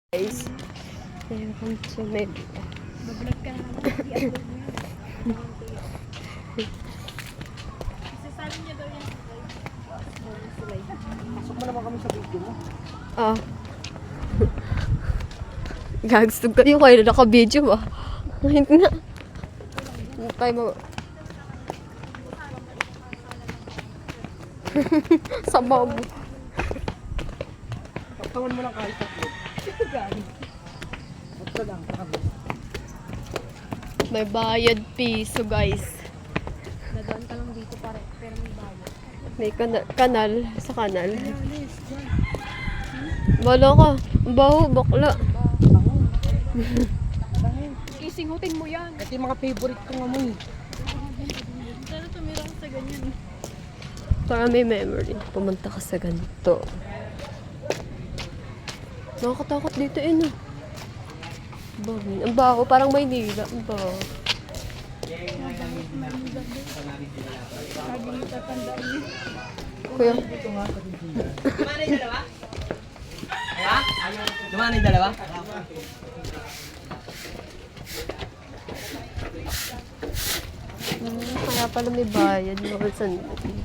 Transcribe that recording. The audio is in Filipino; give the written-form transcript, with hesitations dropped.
Guys, welcome to my Bablog ka na naman. I-upload mo yun. Isasabi niya daw yan sa live. Pasok mo naman kami sa video mo. Ah. Gagstog kayo kayo na naka-video ba? Hindi na. Hindi tayo mga... Sabaw mo. Pagtawan mo lang kahit tatlo. Gani. Basta lang, pakabos. May bayad piso guys. Nadaan ka lang dito pare, pero may bayad. May kanal sa kanal. Bala ka. Ang baho, bakla. Isingutin mo yan. Ito yung mga favorite kong amoy. Sana tumirang sa ganyan. Para may memory. Pumunta ka sa ganito. Nakakatakot dito eh, no? Bangin. Ang baho, parang Maynila. Ang baho. Sabi mo tatandaan niyo. Kuya, Dumana yung dalawa? Ha? Dumana yung dalawa? kaya pala may bayad. Mga sandali.